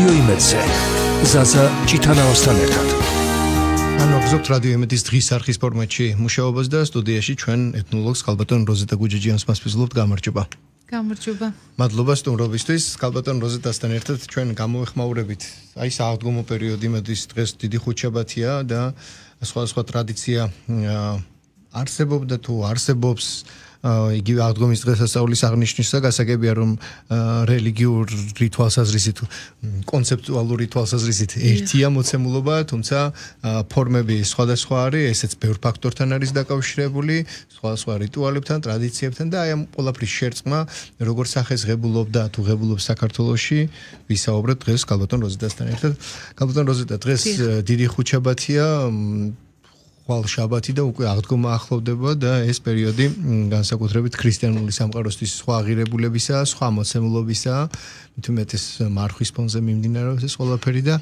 რადიო იმედზე ზაზა ჭიტანავასთან ერთად. Განვაგრძობთ რადიო იმედის დღის არხის ფორმატში მუშაობას და სტუდიაში ჩვენ ეთნოლოგს ქალბატონ როზეტა გუჯეჯიანს მასპინძლობთ. გამარჯობა. გამარჯობა. მადლობა სტუმრობისთვის. ქალბატონ როზეტასთან ერთად ჩვენ გამოვეხმაურებით აი სააღდგომო პერიოდი იმედის დღეს დიდი ხუთშაბათია და სხვა ტრადიცია არსებობდა თუ არსებობს იგივე აღდგომის დღესასწაულის აღნიშვნისა გასაგებია რომ რელიგიურ რიტუალსაზრისით კონცეპტუალური რიტუალსაზრისით ერთია მოცემულობა, თუმცა ფორმები სხვადასხვა არის, ესეც ბევრ ფაქტორთან არის დაკავშირებული, სხვა რიტუალებთან, ტრადიციებთან და აი ამ ყველაფრის შერწყმა როგორ სახესღებულობდა თუ ღებულობს საქართველოში, ვისაუბრეთ დღეს ქალბატონ როზეტასთან ერთად. ქალბატონ როზეტა, დღეს დიდი ხუთშაბათია, შაბათი და უკვე აღდგომა ახლოვდება და ეს პერიოდი განსაკუთრებით ქრისტიანული სამყაროსთვის სხვა აღირებულებისა, სხვა მოცემულობისა, მით უმეტეს მარხვის ფონზე მიმდინარეობს ეს ყველაფერი და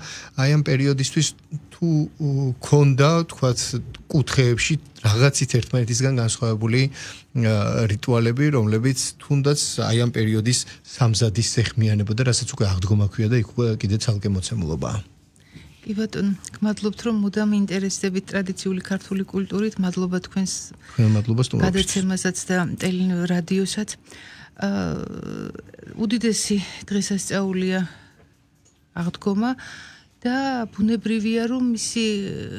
აი ამ პერიოდისთვის თუ ქონდა, თქვათ, კუთხეებში რაღაცით ერთმანეთისგან განსხვავებული რიტუალები, რომლებიც თუნდაც აი ამ პერიოდის სამზადის სეხმიანებოდა, რასაც უკვე აღდგომა ქვია და იქ კიდე ცალკე მოცემულობაა. კი ბატონო, გმადლობთ რომ მუდამ ინტერესდებით ტრადიციული ქართული კულტურით, მადლობა თქვენს გადაცემასაც და ტელერადიოსაც. უდიდესი დღესასწაულია აღდგომა და ბუნებრივია რომ მისი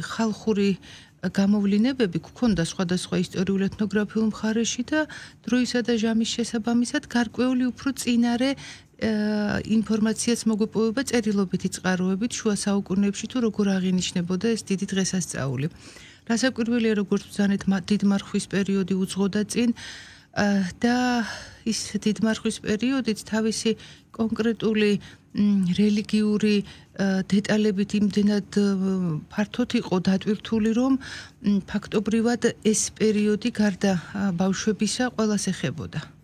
ხალხური გამოვლინებები გქონდა სხვადასხვა ისტორიულ ეთნოგრაფიულ მხარეში და დროისა და ჟამის შესაბამისად გარკვეული უფრო წინარე ინფორმაციაც მოგვეპოვება წერილობითი წყაროებით შუა საუკუნეებში თუ როგორ აღინიშნებოდა ეს დიდი დღესასწაული. რასაკვირველია როგორც ბრძანეთ დიდ მარხვის პერიოდი უძღოდა წინ და ის დიდ მარხვის პერიოდიც თავისი კონკრეტული რელიგიური დეტალებით იმდენად ფართოდ იყო დატვირთული რომ ფაქტობრივად ეს პერიოდი გარდა ბავშვებისა ყველას ეხებოდა.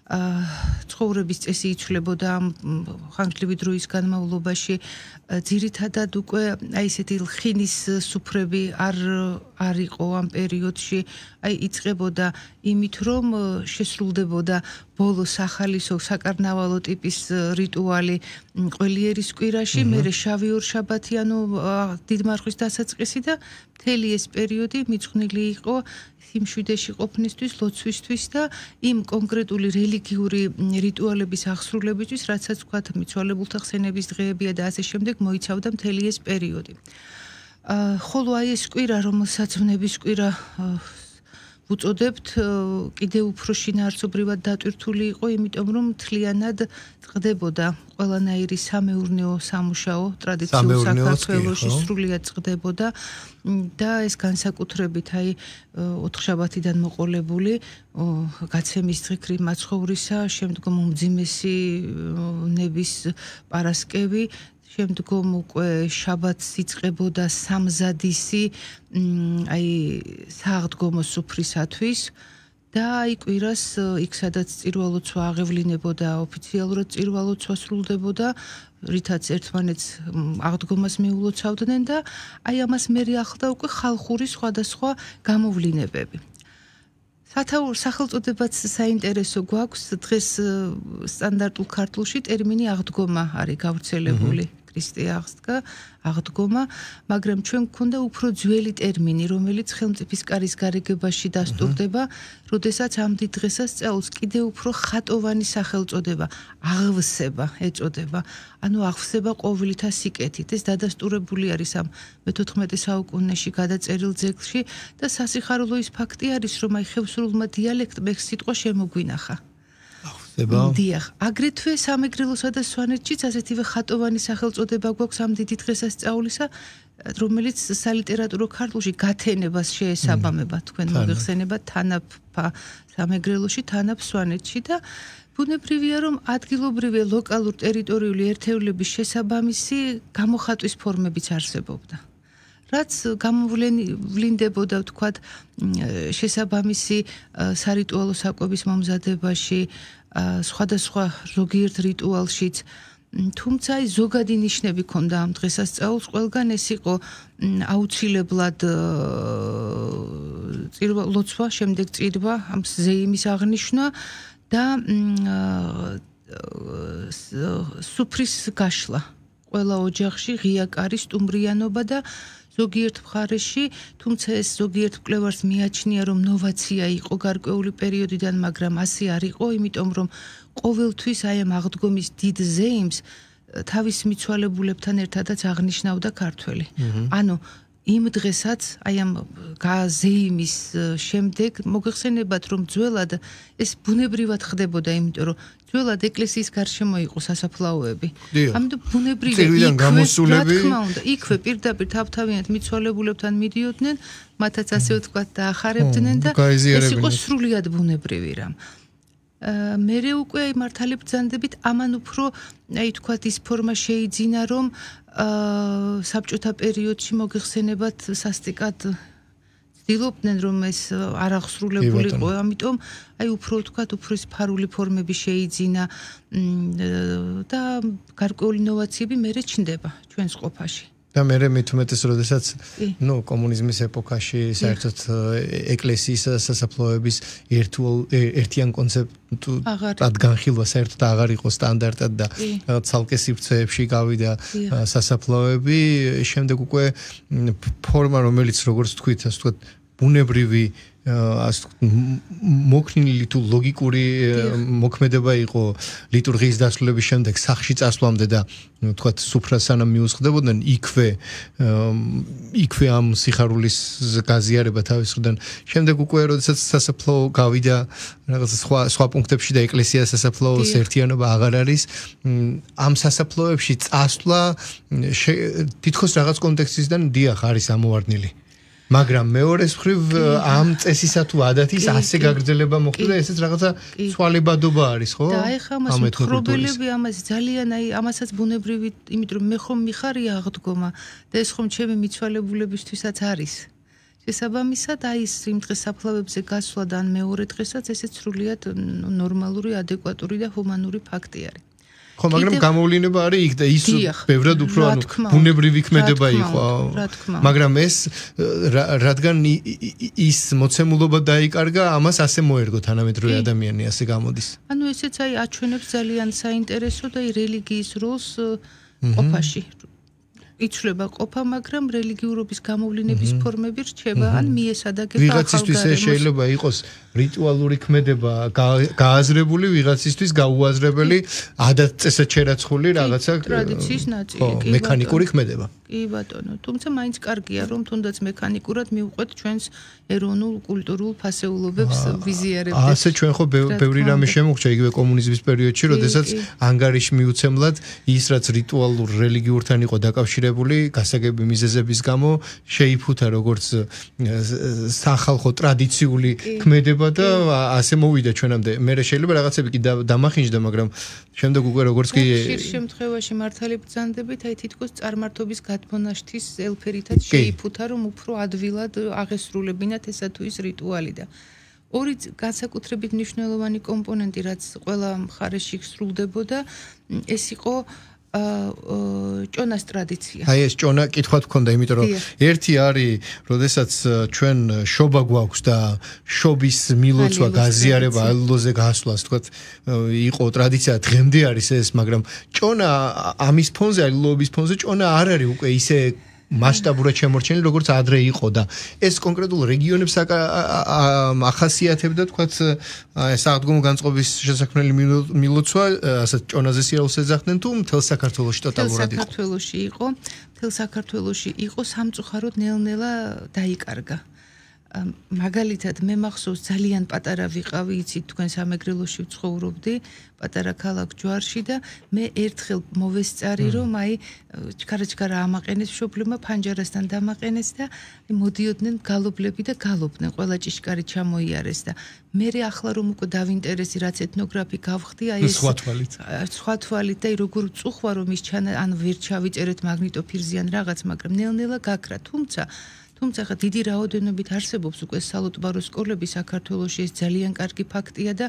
ცხოვრების წესი იცვლებოდა ამ ხანგრძლივი დროის განმავლობაში ძირითადად უკვე აი ესეთი ლხინის სუფრები არ იყო ამ პერიოდში აი იწყებოდა იმით რომ შესრულდებოდა ბოლო სახალისო საკარნავალო ტიპის რიტუალი ყველიერის კვირაში, მერე შავი ორშაბათი, ანუ დიდ მარხვის დასაწყისი და მთელი ეს პერიოდი მიძღვნილი იყო სიმშვიდეში ყოფნისთვის, ლოცვისთვის და იმ კონკრეტული რელიგიური რიტუალების აღსრულებისთვის, რაცაც ვქვათ, მიცვალებულთა ხსენების დღეებია და ასე შემდეგ მოიცავდა მთელი ეს პერიოდი. ხოლო აი ეს კვირა, რომელსაც ვნების კვირა ვუწოდებთ, კიდევ უფრო შინაარსობრივად დატვირთული იყო, იმიტომ რომ მთლიანად წყდებოდა ყველანაირი სამეურნეო სამუშაო ტრადიციულ საქართველოში სრულიად წყდებოდა და ეს განსაკუთრებით აი ოთხშაბათიდან მოყოლებული გაცემის დღე მაცხოვრისა, შემდგომ უმძიმესი ნების პარასკევი, შემდგომ უკვე შაბათს იწყებოდა სამზადისი აი სააღდგომო სუფრისათვის და აი კვირას იქ სადაც წირვალოცვა აღევლინებოდა ოფიციალურად წირვალოცვა სრულდებოდა რითაც ერთმანეთს აღდგომას მიულოცავდნენ და აი ამას მერე ახლდა უკვე ხალხური სხვადასხვა გამოვლინებები. სახელწოდებაც საინტერესო გვაქვს დღეს სტანდარტულ ქართულში ტერმინი აღდგომა არის გავრცელებული. ქრისტე აღსდგა, აღდგომა, მაგრამ ჩვენ გქონდა უფრო ძველი ტერმინი, რომელიც ხელმწიფის კარის გარიგებაში დასტურდება, როდესაც ამ დიდ დღესასწაულს კიდევ უფრო ხატოვანი სახელწოდება, აღვსება ეწოდება. ანუ აღვსება ყვავილითა სიკეთით. ეს დადასტურებული არის ამ მე-14 საუკუნეში გადაწერილ ძეგლში და სასიხარულო ის ფაქტი არის, რომ აი ხევსურულმა დიალექტმა ეს სიტყვა შემოგვინახა. დიახ, აგრეთვე სამეგრელოსა და სვანეთშიც ასეთივე ხატოვანი სახელწოდება გვაქვს ამ დიდი დღესასწაულისა, რომელიც სალიტერატურო ქართულში გათენებას შეესაბამება, თქვენ მოგეხსენებათ თანაფა სამეგრელოში, თანაფ სვანეთში და ბუნებრივია რომ ადგილობრივი ლოკალურ ტერიტორიული ერთეულების შესაბამისი გამოხატვის ფორმებიც არსებობდა. რაც გამოვლინდებოდა, ვთქვათ, შესაბამისი სარიტუალო საკვების მომზადებაში, სხვადასხვა ზოგიერთ რიტუალშიც, თუმცა აი ზოგადი ნიშნები ქონდა ამ დღესასწაულს, ყველგან ეს იყო აუცილებლად ლოცვა, შემდეგ წირვა, ამ ზეიმის აღნიშვნა და სუფრის გაშლა. ყველა ოჯახში ღია კარი, სტუმრიანობა და ზოგიერთ მხარეში, თუმცა ეს ზოგიერთ მკვლევარს მიაჩნია, რომ ნოვაცია იყო გარკვეული პერიოდიდან, მაგრამ ასე არ იყო, იმიტომ რომ ყოველთვის აი ამ აღდგომის დიდ ზეიმს თავის მიცვალებულებთან ერთადაც აღნიშნავდა ქართველი. ანუ იმ დღესაც აი ამ გაზეიმის შემდეგ მოგეხსენებათ რომ ძველად ეს ბუნებრივად ხდებოდა, იმიტომ რომ ძველად ეკლესიის გარშემო იყო სასაფლაოები. ამიტომ ბუნებრივად იქვე პირდაპირ თავთავიანად მიცვალებულებთან მიდიოდნენ, მათაც ასე ვთქვათ დაახარებდნენ და ეს იყო სრულიად ბუნებრივი რამ. მერე უკვე აი მართალი ბრძანდებით ამან უფრო აი თქვათ ის ფორმა შეიძინა, რომ საბჭოთა პერიოდში მოგეხსენებათ სასტიკად ცდილობდნენ რომ ეს არ აღსრულებულიყო, ამიტომ აი უფრო თქვათ უფრო ის ფარული ფორმები შეიძინა და გარკვეული ინოვაციები მერე ჩნდება ჩვენს ყოფაში. და მე მithumetes როდესაც კომუნიზმის ეპოქაში საერთოდ ეკლესიის სასაფლაოების ერთიან კონცეპტად განხილვა საერთოდ აღარ იყო სტანდარტად და ცალკე სივრცეებში გავიდა სასაფლაოები, შემდეგ უკვე ფორმა რომელიც როგორც თქვით, ასე ვთქვათ, ბუნებრივი მოკნილი თუ ლოგიკური მოქმედება იყო ლიტურგიის დასრულების შემდეგ სახლში წასვლამდე და ვთქვათ სუფრას სანამ მიუსხდებოდნენ იქვე ამ სიხარულის გაზიარება თავის მხრიდან. შემდეგ უკვე როდესაც სასაფლაო გავიდა რაღაც სხვა პუნქტებში და ეკლესია სასაფლაოს ერთიანობა აღარ არის, ამ სასაფლაოებში წასვლა თითქოს რაღაც კონტექსტისგან დიახ არის ამოვარდნილი. მაგრამ მეორეს მხრივ ამ წესისა თუ ადათის ასე გაგრძელება მოხდა, ესეც რაღაცა ცვალებადობა არის, ხო? და ეხლა ამას მხრობელები ამას ძალიან აი ამასაც ბუნებრივი, იმიტომ რომ მე ხომ მიხარია აღდგომა და ეს ხომ ჩემი მიცვალებულებისთვისაც არის. შესაბამისად აი ეს იმ დღეს საფლავებზე გასვლა და ან მეორე დღესაც ესეც სრულიად ნორმალური, ადეკვატური და ჰუმანური ფაქტი არის. ხო, მაგრამ გამოვლენა არის იქ და ის ბევრად უფრო ბუნებრივი ქმედება იყო. მაგრამ ეს რადგან ის მოცემულობა დაიკარგა, ამას ასე მოერგო თანამედროვე ადამიანი, ასე გამოდის. ანუ ესეც აი აჩვენებს ძალიან საინტერესო და რელიგიის როლს ყოფაში. იცვლება ყოფა, მაგრამ რელიგიურობის გამოვლენების ფორმები რჩება, ან მიესადაგება ვიღაცისთვის ეს შეიძლება იყოს რიტუალური ქმედება გააზრებული, ვიღაცისთვის გაუაზრებელი, ადათ-წესად შერაცხული რაღაცა ტრადიციის ნაწილი, კი, მექანიკური ქმედება. კი ბატონო, თუმცა მაინც კარგია, რომ თუნდაც მექანიკურად მივყვეთ ჩვენს ეროვნულ კულტურულ ფასეულობებს ვიზიარებდეთ. ასე ჩვენ ხო ბევრი რამე შემოგჭა იგივე კომუნიზმის პერიოდში, როდესაც ანგარიში მიუცემლად ის რაც რიტუალურ რელიგიურთან იყო დაკავშირებული, გასაგები მიზეზების გამო შეიფუთა როგორც სახალხო ტრადიციული ქმედება და ასე მოვიდა ჩვენამდე. მე შეიძლება რაღაცები კი დამახინჯდა, მაგრამ შემდეგ უკვე როგორც კი ხშირ შემთხვევაში მართალი ბრძანდებით, აი თითქოს წარმართობის გადმონაშთის ელფერითაც შეიფუთა, რომ უფრო ადვილად აღესრულებინათ ესა თუ ის რიტუალი და ორი განსაკუთრებით მნიშვნელოვანი კომპონენტი, რაც ყველა მხარეში სრულდებოდა, ეს იყო ჭონას ტრადიცია. აი ეს ჭონა კითხვა გქონდა, იმიტომ რომ ერთი არის, როდესაც ჩვენ შობა გვაქვს და შობის მილოცვა, გაზიარება, ალილოზე გასვლას, თქვათ, იყო ტრადიცია, დღემდე არის ეს, მაგრამ ჭონა ამის ფონზე, ალილოების ფონზე ჭონა არ არის უკვე ისე მასშტაბურად შემორჩენილი, როგორც ადრე იყო და ეს კონკრეტულ რეგიონებს ახასიათებდა, თქვათ, საღდგომო განწყობის შესაქმნელი მილოცვა, ასეთ ჭონაზე სიარულს ეძახდნენ თუ მთელ საქართველოში ტოტალურად იყო? მთელ საქართველოში იყო, სამწუხაროდ ნელ-ნელა დაიკარგა. მაგალითად მე მახსოვს ძალიან პატარა ვიყავი, იცით თქვენ სამეგრელოში ვცხოვრობდი, პატარა ქალაქ ჯვარში და მე ერთხელ მოვესწარი რომ აი ჩქარა ამაყენეს მშობლებმა ფანჯარასთან დამაყენეს და მოდიოდნენ გალობლები და გალობდნენ, ყველა ჭიშკარი ჩამოიარეს და მე ახლა რომ უკვე დავინტერესი რაც ეთნოგრაფი გავხდი, აი ეს სხვა თვალით და როგორ წუხვა რომ ის ან ვერ ჩავიწერეთ მაგნიტოფილზე ან რაღაც, მაგრამ ნელ-ნელა გაქრა, თუმცა ხა დიდი რაოდენობით არსებობს უკვე სალოტბარო სკოლები საქართველოში, ეს ძალიან კარგი ფაქტია და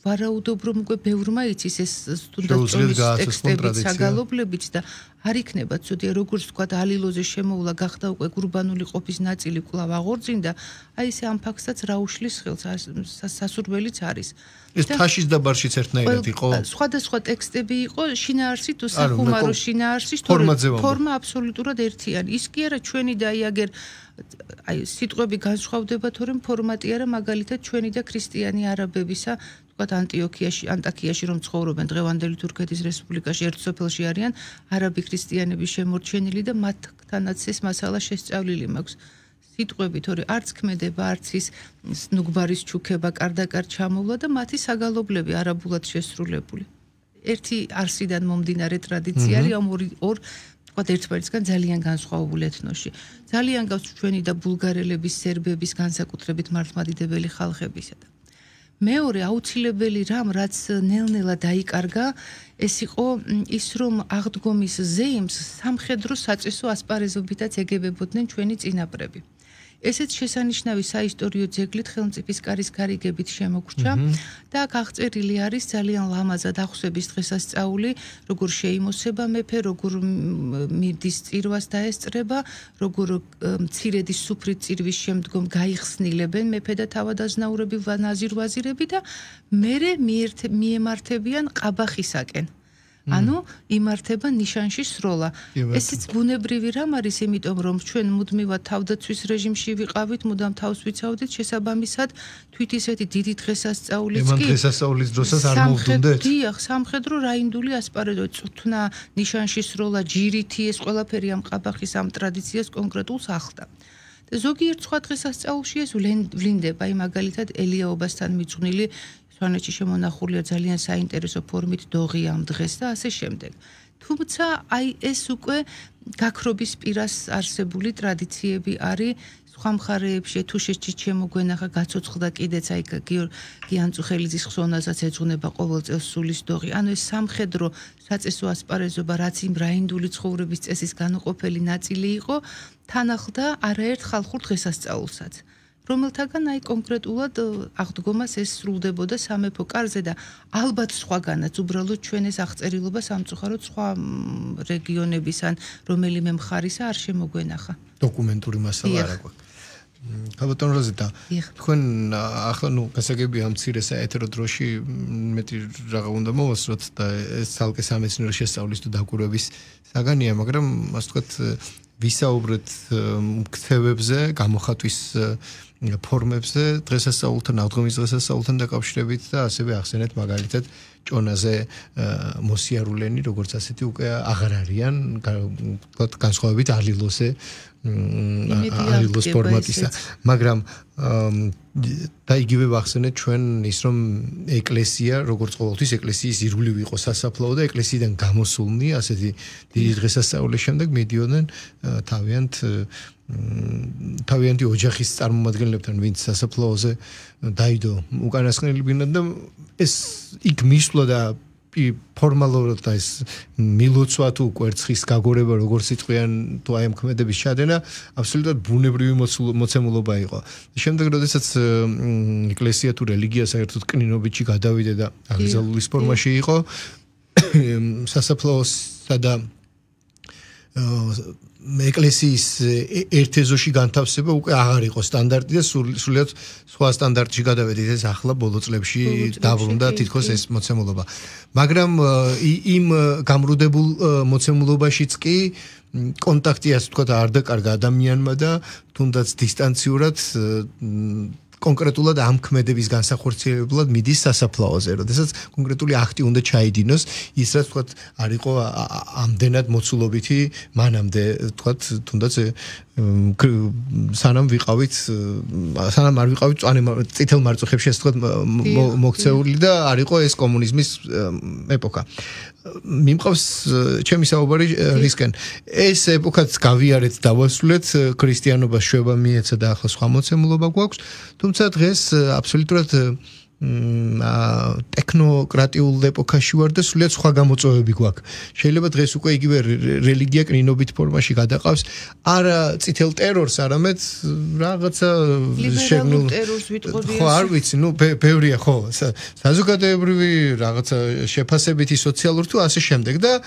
ვარაუდობ რომ უკვე ბევრმა იცის ეს თუნდაც ტექსტებით საგალობლებიც და არ იქნება ცუდია როგორც თქვა ალილოზე შემოვლა გახდა უკვე გურბანული ყოფის ნაწილი კვლავ აღორძინდა აი ესე ამ ფაქტსაც რა უშლის ხელს სასურველიც არის ეს თაშის და ბარშიც ერთნაირად იყო სხვადასხვა ტექსტები იყო შინაარსით თუ სახუმარო შინაარსის ფორმა აბსოლუტურად ერთიანი ის კი არა ჩვენი და აგერ აი სიტყვები განსხვავდება თორემ ფორმატი არა მაგალითად ჩვენი და ქრისტიანი არაბებისა თქვათ ანტიოქიაში რომ ცხოვრობენ დღევანდელი თურქეთის რესპუბლიკაში ერთ სოფელში არიან არაბი ქრისტიანები შემორჩენილი და მათთანაც ეს მასალა შესწავლილი მაქვს სიტყვები თორე არც ქმედება არც ის ნუგბარის ჩუქება კარდაკარ ჩამოვლა და მათი საგალობლები არაბულად შესრულებული ერთი არსიდან მომდინარე ტრადიცია არის ამ ორ თქვათ ერთმანეთისგან ძალიან განსხვავებულ ეთნოსში ძალიან გავს ჩვენი და ბულგარელების სერბების განსაკუთრებით მართლმადიდებელი ხალხებისა და მეორე აუცილებელი რამ რაც ნელ-ნელა დაიკარგა ეს იყო ის რომ აღდგომის ზეიმს სამხედრო საწესო ასპარეზობითაც ეგებებოდნენ ჩვენი წინაპრები ესეც შესანიშნავი საისტორიო ძეგლით ხელმწიფის კარის გარიგებით შემოგრჩა და აქ აღწერილი არის ძალიან ლამაზად ახსების დღესასწაული როგორ შეიმოსება მეფე როგორ მიდის წირვას დაესწრება როგორ მცირედი სუფრით წირვის შემდგომ გაიხსნილებენ მეფე და თავადაზნაურები ვაზირები და მერე მიემართებიან ყაბახისაკენ ანუ იმართება ნიშანში სროლა. ესეც ბუნებრივი რამ არის, იმიტომ რომ ჩვენ მუდმივად თავდაცვის რეჟიმში ვიყავით, მუდამ თავს ვიცავდით, შესაბამისად თვით ისეთი დიდი დღესასწაულიც კი. იმან დღესასწაულის დროსაც არ მოვდუნდეთ? დიახ, სამხედრო რაინდული ასპარეზო, წუთნა ნიშანში სროლა, ჯირითი, ეს ყველაფერი ამ ყაბახის ამ ტრადიციას კონკრეტულს ახლდა. ზოგიერთ სხვა დღესასწაულში ეს ვლინდება, აი მაგალითად ელიაობასთან მიძღვნილი სვანეთში შემონახულია ძალიან საინტერესო ფორმით დოღი ამ დღეს და ასე შემდეგ. თუმცა აი ეს უკვე გაქრობის პირას არსებული ტრადიციები არის სხვა მხარეებში თუშეთში შემოგვენახა გაცოცხლდა კიდეც აი გიანწუხელიძის ხსოვნასაც ეძღვნება ყოველ წელს სულის დოღი. ანუ ეს სამხედრო საწესო ასპარეზობა რაც იმ რაინდული ცხოვრების წესის განუყოფელი ნაწილი იყო თან ახლდა არაერთ ხალხურ დღესასწაულსაც. რომელთაგან აი კონკრეტულად აღდგომას ეს სრულდებოდა სამეფო კარზე და ალბათ სხვაგანაც უბრალოდ ჩვენ ეს აღწერილობა სამწუხაროდ სხვა რეგიონების ან რომელიმე მხარისა არ შემოგვენახა. დოკუმენტური მასალა არ აქვს. ბატონო როზიტა, თქვენ ახლა გასაგები ამ მცირე საეთერო დროში მეტი რაღა უნდა მოვასწროთ და ეს ცალკე სამეცნიერო შესწავლის თუ დაკვირვების საგანია, მაგრამ ასე ვთქვათ ვისაუბრეთ ქცევებზე, გამოხატვის ფორმებზე, დღესასწაულთან, აღდგომის დღესასწაულთან დაკავშირებით და ასევე ახსენეთ მაგალითად ჭონაზე მოსიარულენი, როგორც ასეთი უკვე აღარ არიან, ვთქვათ განსხვავებით ალილოზე ალილოს ფორმატისა, მაგრამ და იგივე ვახსენეთ ჩვენ ის რომ ეკლესია, როგორც ყოველთვის ეკლესიის ირგვლივ იყო სასაფლაო და ეკლესიიდან გამოსულნი ასეთი დიდი დღესასწაულის შემდეგ მიდიოდნენ თავიანთი ოჯახის წარმომადგენლებთან, ვინც სასაფლაოზე დაიდო უკანასკნელი ბინა და ეს იქ მისვლა და ფორმალურად და ეს მილოცვა თუ კვერცხის გაგორება როგორც იწყვიან თუ აი ამ ქმედების ჩადენა აბსოლუტურად ბუნებრივი მოცემულობა იყო. შემდეგ როდესაც ეკლესია თუ რელიგია საერთოდ კნინობიჩი გადავიდა და აღიზალულის ფორმაში იყო სასაფლაოსა და ეკლესიის ერთ ეზოში განთავსება უკვე აღარ იყო სტანდარტი და სრულიად სხვა სტანდარტში გადავედით ეს ახლა ბოლო წლებში დაბრუნდა თითქოს ეს მოცემულობა. მაგრამ იმ გამრუდებულ მოცემულობაშიც კი კონტაქტი ასე ვთქვათ არ დაკარგა ადამიანმა და თუნდაც დისტანციურად კონკრეტულად ამ ქმედების განსახორციელებლად მიდის სასაფლაოზე, როდესაც კონკრეტული აქტი უნდა ჩაიდინოს, ის რაც ვთქვათ არ იყო ამდენად მოცულობითი მანამდე, ვთქვათ, თუნდაც სანამ არ ვიყავით წითელ მარწუხებში ასე ვთქვათ მოქცეული და არ იყო ეს კომუნიზმის ეპოქა. მიმყავს ჩემი საუბარი რისკენ. ეს ეპოქაც გავიარეთ, დავასრულეთ, ქრისტიანობას შვება მიეცა და ახლა სხვა მოცემულობა გვაქვს. თუმცა დღეს აბსოლუტურად ტექნოკრატიულ ეპოქაში ვარ და სულიად სხვა გამოწვევები გვაქვს. შეიძლება დღეს უკვე იგივე რელიგია კნინობით ფორმაში გადაყავს არა წითელ ტერორს, არამედ რაღაცა ლიბერალურ ტერორს ვიტყოდი. ხო, არ ვიცი, ბევრია ხო, საზოგადოებრივი რაღაცა შეფასებითი სოციალური თუ ასე შემდეგ და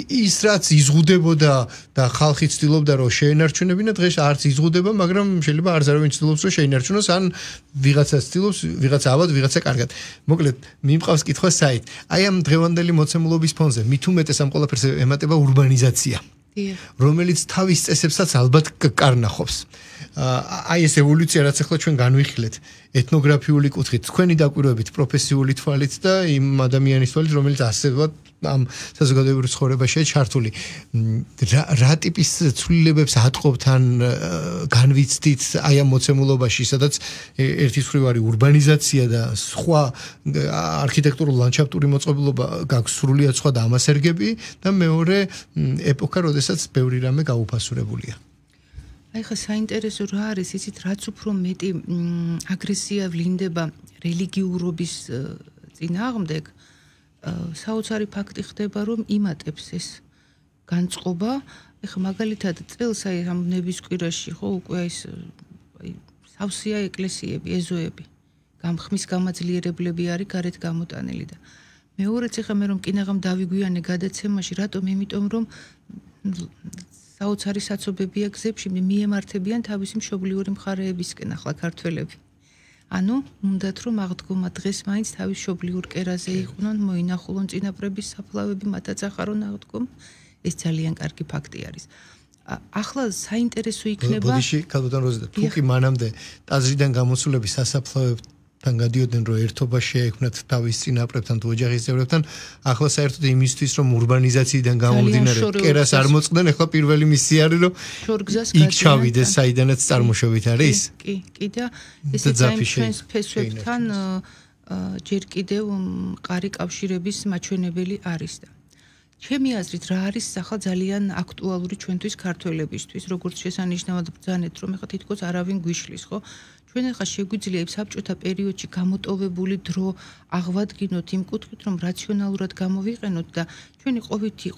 ის რაც იზღუდებოდა და ხალხი ცდილობდა რომ შეენარჩუნებინა, დღეს არც იზღუდება, მაგრამ შეიძლება არც არავინ ცდილობს რომ შეინარჩუნოს, ან ვიღაცა ცდილობს, ვიღაცა ავად, ვიღაცა კარგად. მოკლედ, მიმყავს კითხვა საით. აი ამ დღევანდელი მოცემულობის ფონზე მით უმეტეს ამ ყველაფერს ემატება ურბანიზაცია. რომელიც თავის წესებსაც ალბათ კარნახობს. აი ეს ევოლუცია რაც ახლა ჩვენ განვიხილეთ ეთნოგრაფიული კუთხით, თქვენი დაკვირვებით, პროფესიული თვალით და იმ ადამიანის თვალით, რომელიც ასევად ამ საზოგადოებრივ ცხოვრებაშია ჩართული. რა ტიპის ცვლილებებს ატყობთ ან განვიცდით აი ამ მოცემულობაში, სადაც ერთის მხრივ არის ურბანიზაცია და სხვა არქიტექტურულ ლანდშაფტური მოწყობილობა გაქვს სრულიად სხვა და ამასერგები და მეორე ეპოქა, როდესაც ბევრი რამე გაუფასურებულია. აი ხა საინტერესო რა არის, იცით, რაც უფრო მეტი აგრესია ვლინდება რელიგიურობის წინააღმდეგ, საოცარი ფაქტი ხდება, რომ იმატებს ეს განწყობა. ეხლა მაგალითად წელს აი ამ ნებისკვირაში ხო უკვე ეს სავსეა ეკლესიები, ეზოები, ხმის გამაძლიერებლები არის გარეთ გამოტანილი და მეორეც ეხლა მე რომ კინაღამ დავიგვიანე გადაცემაში, რატომ? იმიტომ რომ საოცარი საცობებია გზებში მიემართებიან თავისი მშობლიური მხარეებისკენ ახლა ქართველები. ანუ უნდათ რომ აღდგომა დღეს მაინც თავის მშობლიურ კერაზე იყვნენ, მოინახულონ წინაპრების საფლავები, მათაც ახარონ აღდგომა. ეს ძალიან კარგი ფაქტი არის. ახლა საინტერესო იქნება ბოდიში ქალბატონ როზა, თუ კი მანამდე ტაძრიდან გამოსულები სასაფლავებთან გადიოდნენ, რომ ერთობა შეექმნათ თავის წინაპრებთან თუ ოჯახის წევრებთან, ახლა საერთოდ იმისთვის რომ ურბანიზაციიდან გამომდინარე კერას არ მოწყდნენ, ახლა პირველი მისია არის რომ იქ ჩავიდეს, საიდანაც წარმოშობით არის? კი და ესეც აი ჩვენს ფესვებთან ჯერ კიდევ მყარი კავშირების მაჩვენებელი არის და ჩემი აზრით რა არის ახლა ძალიან აქტუალური ჩვენთვის ქართველებისთვის, როგორც შესანიშნავად ბრძანეთ, რომ ახლა თითქოს არავინ გვიშლის, ხო? ჩვენ ახლა შეგვიძლია საბჭოთა პერიოდში გამოტოვებული დრო აღვადგინოთ იმ კუთხით, რომ რაციონალურად გამოვიყენოთ და ჩვენი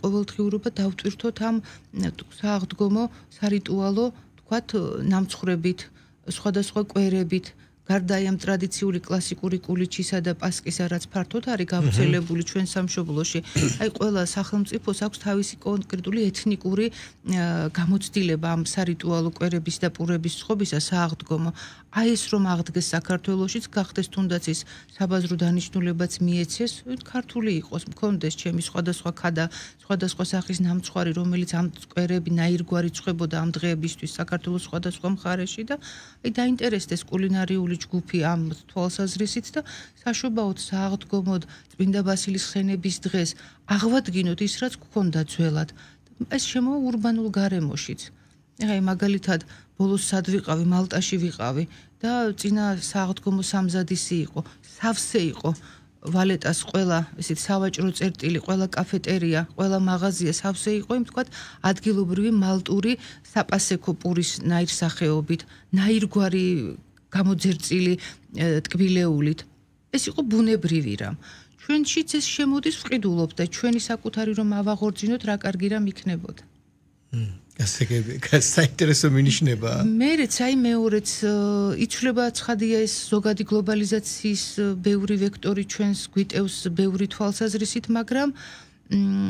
ყოველდღიურობა დავტვირთოთ ამ სააღდგომო, სარიტუალო, თქვათ, ნამცხრებით, სხვადასხვა კვერებით, გარდა ამ ტრადიციული კლასიკური კულიჩისა და პასკისა, რაც ფართოდ არის გავრცელებული ჩვენ სამშობლოში, აი ყველა სახელმწიფოს აქვს თავისი კონკრეტული ეთნიკური გამოცდილება ამ სარიტუალო კვერების და პურების სხობისა სააღდგომო. აი ეს რომ აღდგეს საქართველოშიც, გახდეს თუნდაც ის საბაზრო დანიშნულებაც მიეცეს, ქართული იყოს, მქონდეს ჩემი სხვადასხვა ქადა, სხვადასხვა სახის ნამცხვარი, რომელიც ამ კვერები ნაირგვარი წვებოდა ამ დღეებისთვის საქართველოს სხვადასხვა მხარეში და აი დაინტერესდეს კულინარიული ჯგუფი ამ თვალსაზრისით და საშობაოდ სააღდგომოდ წმინდა ბასილის ხსენების დღეს აღვადგინოთ ის, რაც გქონდა ძველად. ეს შემოვა ურბანულ გარემოშიც. აი მაგალითად ბოლოს სად ვიყავი, მალტაში ვიყავი და წინა სააღდგომო სამზადისი იყო, სავსე იყო ვალეტას ყველა ესეთ სავაჭრო წერტილი, ყველა კაფეტერია, ყველა მაღაზია სავსე იყო, იმ თქვათ ადგილობრივი მალტური საპასექო პურის ნაირსახეობით, ნაირგვარი გამოძერწილი ტკბილეულით. ეს იყო ბუნებრივი რამ. ჩვენშიც ეს შემოდის ვყიდულობ და ჩვენი საკუთარი რომ ავაღორძინოთ, რა კარგი რამ იქნებოდა. საინტერესო მინიშნება. მერეც აი მეორეც იცვლება ცხადია ეს ზოგადი გლობალიზაციის ბევრი ვექტორი ჩვენს გვიტევს ბევრი თვალსაზრისით, მაგრამ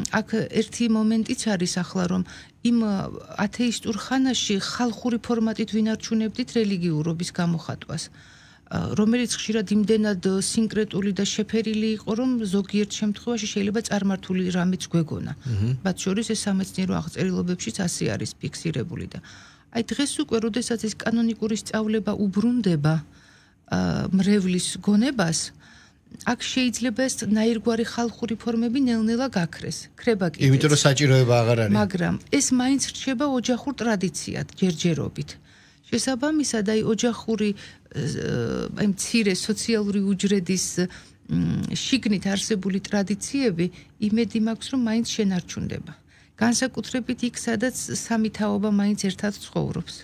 აქ ერთი მომენტიც არის ახლა რომ იმ ათეისტურ ხანაში ხალხური ფორმატით ვინარჩუნებდით რელიგიურობის გამოხატვას, რომელიც ხშირად იმდენად სინკრეტული და შეფერილი იყო, რომ ზოგიერთ შემთხვევაში შეიძლება წარმართული რამეც გვეგონა. მათ შორის ეს სამეცნიერო აღწერილობებშიც ასე არის ფიქსირებული და აი დღეს უკვე, როდესაც ეს კანონიკური სწავლება უბრუნდება მრევლის გონებას, აქ შეიძლება ეს ნაირგვარი ხალხური ფორმები ნელ-ნელა გაქრეს. ქრება კიდეც. იმიტომ რომ საჭიროება აღარ არის. მაგრამ ეს მაინც რჩება ოჯახურ ტრადიციად, ჯერჯერობით. შესაბამისად, აი ოჯახური აი მცირე სოციალური უჯრედის შიგნით არსებული ტრადიციები იმედი მაქვს, რომ მაინც შენარჩუნდება. განსაკუთრებით იქ, სადაც სამი თაობა მაინც ერთად ცხოვრობს.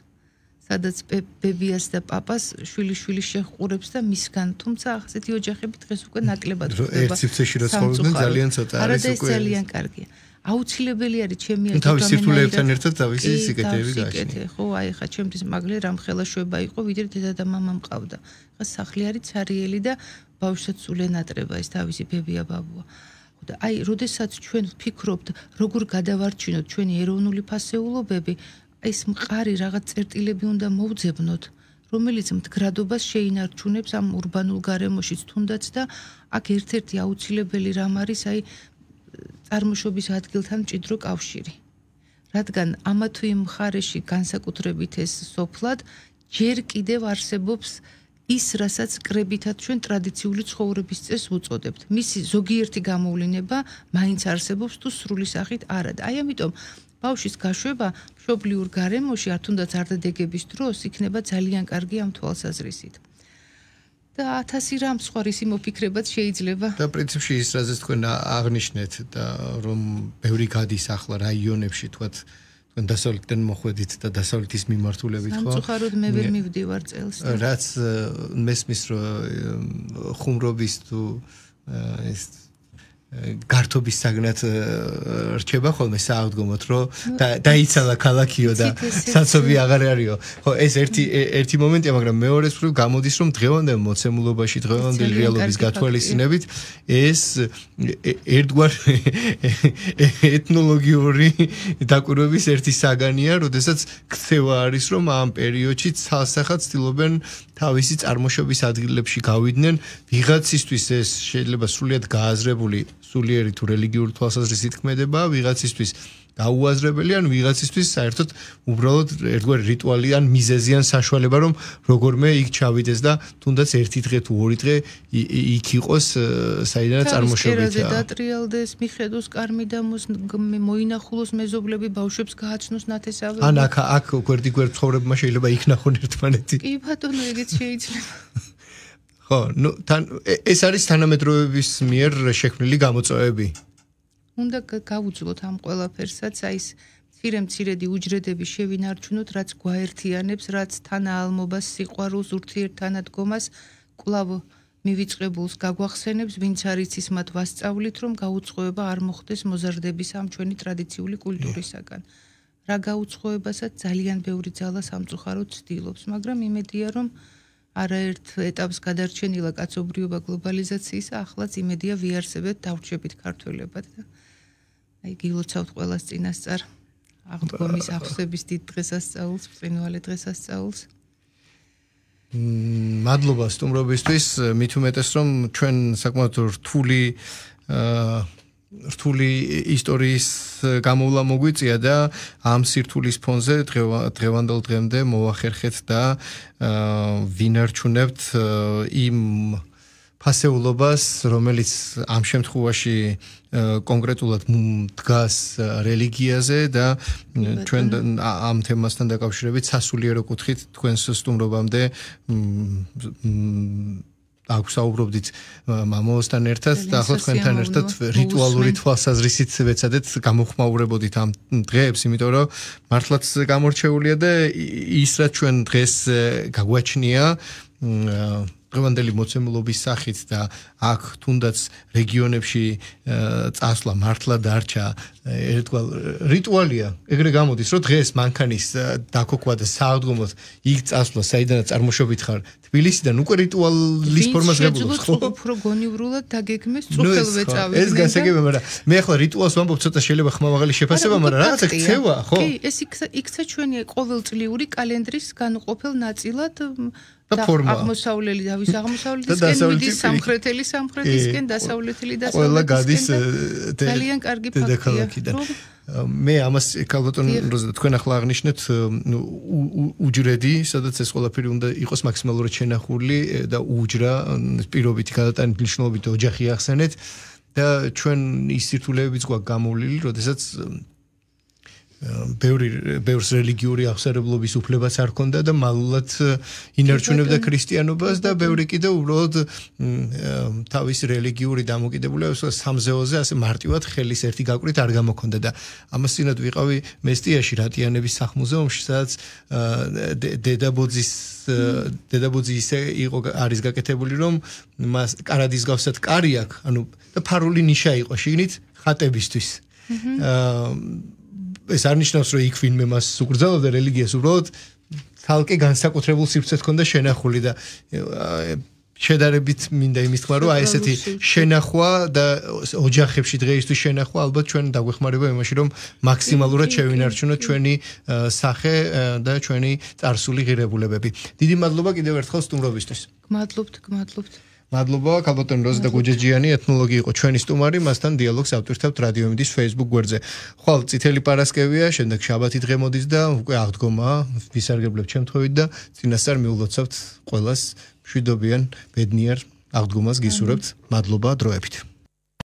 სადაც ბებიას და პაპას შვილი შეჰყურებს და მისგან, თუმცა ახასეთი ოჯახები დღეს უკვე ნაკლებად ხდება. ერთ სივრცეში რო ცხოვრობდნენ ძალიან ცოტა არის უკვე. ძალიან კარგია. აუცილებელი არის ჩემი აზრით. თავის სირთულეებთან ერთად თავისი სიკეთეები გააჩნია. ხო, აი ხა ჩემთვის მაგლე რამხელა შვება იყო, ვიდრე დედა და მამა მყავდა. ხა სახლი არის ცარიელი და ბავშვსაც სულენატრება ეს თავისი ბებია ბაბუა. და აი, როდესაც ჩვენ ვფიქრობთ, როგორ გადავარჩინოთ ჩვენი ეროვნული ფასეულობები, ეს მყარი რაღაც წერტილები უნდა მოვძებნოთ, რომელიც მდგრადობას შეინარჩუნებს ამ ურბანულ გარემოშიც თუნდაც და აქ ერთ-ერთი აუცილებელი რამ არის, აი წარმოშობის ადგილთან მჭიდრო კავშირი. რადგან ამა თუ იმ მხარეში განსაკუთრებით ეს სოფლად ჯერ კიდევ არსებობს ის, რასაც კრებითად ჩვენ ტრადიციული ცხოვრების წესს ვუწოდებთ. მისი ზოგიერთი გამოვლინება მაინც არსებობს თუ სრული სახით არა. და აი ამიტომ ბავშვის გაშვება მშობლიურ გარემოში, არ თუნდაც არდადეგების დროს იქნება ძალიან კარგი ამ თვალსაზრისით. და 1000 რამ სხვა რისი მოფიქრებაც შეიძლება. და პრინციპში ის რაზეც თქვენ აღნიშნეთ და რომ ბევრი გადის ახლა რაიონებში თქვათ თქვენ დასავლეთიდან მოხვედით და დასავლეთის მიმართულებით ხო? სამწუხაროდ მე ვერ მივდივარ წელს. რაც მესმის რომ ხუმრობის თუ ეს გართობის საგნად რჩება ხოლმე საავდგომოთ რომ დაიცალა ქალაქიო და საცობი აღარ არისო. ხო ეს ერთი მომენტია, მაგრამ მეორეს მხრივ გამოდის რომ დღევანდელ მოცემულობაში, დღევანდელი რეალობის გათვალისწინებით ეს ერთგვარ ეთნოლოგიური დაკვირვების ერთი საგანია, როდესაც ქცევა არის რომ ამ პერიოდში ცალსახად ცდილობენ თავისი წარმოშობის ადგილებში გავიდნენ ვიღაცისთვის ეს შეიძლება სრულიად გააზრებული სულიერი თუ რელიგიური თვალსაზრისით ქმედება, ვიღაცისთვის გაუაზრებელი ან ვიღაცისთვის საერთოდ უბრალოდ ერთგვარი რიტუალი ან მიზეზი ან საშუალება რომ როგორმე იქ ჩავიდეს და თუნდაც ერთი დღე თუ ორი დღე იქ იყოს საიდანაც წარმოშობითაა. დატრიალდეს, მიხედოს კარმი და მოინახულოს მეზობლები, ბავშვებს გააცნოს ნათესავები. ან აქ გვერდ ცხოვრებმა შეიძლება იქნახონ ერთმანეთი. კი ბატონო, ეგეც შეიძლება. ხო, ნუ თან ეს არის თანამედროვეების მიერ შექმნილი გამოწვევები. უნდა გავუძლოთ ამ ყველაფერსაც, აი ეს მცირედი უჯრედები შევინარჩუნოთ, რაც გვაერთიანებს, რაც თანაალმობას, სიყვარულს, ურთიერთთანადგომას, კვლავ მივიწყებულს გაგვახსენებს, ვინც არის ის მათ ვასწავლით, რომ გაუწყოება არ მოხდეს მოზარდების ამ ჩვენი ტრადიციული კულტურისაგან. რა გაუწყოებასაც ძალიან ბევრი ძალა სამწუხაროდ ცდილობს, მაგრამ იმედია რომ არაერთ ეტაპს გადარჩენილა კაცობრიობა გლობალიზაციისა, ახლაც იმედია ვიარსებეთ, დავრჩებით ქართველებად და აი გილოცავთ ყველას წინასწარ აღდგომის აღსვების დიდ დღესასწაულს, ბრწყინვალე დღესასწაულს. მადლობა სტუმრობისთვის, მით უმეტეს რომ ჩვენ საკმაოდ რთული ისტორიის გამოვლა მოგვიწია და ამ სირთულის ფონზე დღევანდელ დღემდე მოვახერხეთ და ვინარჩუნებთ იმ ფასეულობას, რომელიც ამ შემთხვევაში კონკრეტულად დგას რელიგიაზე და ჩვენ ამ თემასთან დაკავშირებით სასულიერო კუთხით თქვენს სტუმრობამდე აგვსაუბრობდით მამაოსთან ერთად და ახლა თქვენთან ერთად რიტუალური თვალსაზრისით ვეცადეთ გამოხმაურებოდით ამ დღეებს, იმიტომ რომ მართლაც გამორჩეულია და ის რაც ჩვენ დღეს გაგვაჩნია დღევანდელი მოცემულობის სახით და აქ თუნდაც რეგიონებში წასვლა მართლა დარჩა ერთგვარ რიტუალია. ეგრე გამოდის, რომ დღეს მანქანის დაქოქვა და საავდგომოდ იქ წასვლა, საიდანაც წარმოშობით ხარ თბილისიდან უკვე რიტუალის ფორმას ღებულობს, ხო? უფრო გონივრულად დაგეგმეს, წუხელ ვეწავიდნენ. ეს გასაგებია, მაგრამ მე ახლა რიტუალს ვამბობ ცოტა შეიძლება ხმამაღალი შეფასება, მაგრამ რაღაცა ქცევა, ხო? კი, ეს იქცა ჩვენი ყოველწლიური კალენდრის განუყოფელ ნაწილად და ფორმა. აღმოსავლელი დავის აღმოსავლეთისკენ მიდის სამხრეთელი სამხრეთისკენ, დასავლეთელი დასავლეთისკენ. ძალიან კარგი ფაქტია. მე ამას ქალბატონ როზა თქვენ ახლა აღნიშნეთ უჯრედი, სადაც ეს ყველაფერი უნდა იყოს მაქსიმალურად შენახული და უჯრა პირობითი გადატანით მნიშვნელობით ოჯახი ახსენეთ და ჩვენ ის სირთულეებიც გვაქვს გამოვლილი, როდესაც ბევრს რელიგიური აღსარებლობის უფლებაც არ ჰქონდა და მალულად ინარჩუნებდა ქრისტიანობას და ბევრი კიდევ უბრალოდ თავის რელიგიური დამოკიდებულებას სამზეოზე ასე მარტივად ხელის ერთი გაკვრით არ გამოქონდა და ამას წინათ ვიყავი მესტიაში რატიანების სახმუზეუმში, სადაც დედაბოძი ისე იყო არის გაკეთებული, რომ მას კარადის გავსად კარი აქვს, ანუ და ფარული ნიშა იყო შიგნით ხატებისთვის. ეს არ ნიშნავს, რომ იქ ვინმე მას უგრძელობდა რელიგიას, უბრალოდ თალკე განსაკუთრებულ სივრცეთ ჰქონდა შენახული და შედარებით მინდა იმის თქმა, რომ აი ესეთი შენახვა და ოჯახებში დღეისთვის შენახვა ალბათ ჩვენ დაგვეხმარება იმაში, რომ მაქსიმალურად შევინარჩუნოთ ჩვენი სახე და ჩვენი წარსული ღირებულებები. დიდი მადლობა კიდევ ერთხელ სტუმრობისთვის. გმადლობთ. მადლობა, ქალბატონი როზიტა გუჯეჯიანი, ეთნოლოგი იყო ჩვენი სტუმარი, მასთან დიალოგს ავტვირთავთ რადიო ემიდის Facebook გვერდზე. ხვალ წითელი პარასკევია, შემდეგ შაბათი დღე მოდის და უკვე აღდგომაა, ვისარგებლებ ჩემთხოვით და წინასწარ მიულოცავთ ყველას მშვიდობიან, ბედნიერ აღდგომას გისურვებთ. მადლობა დროებით.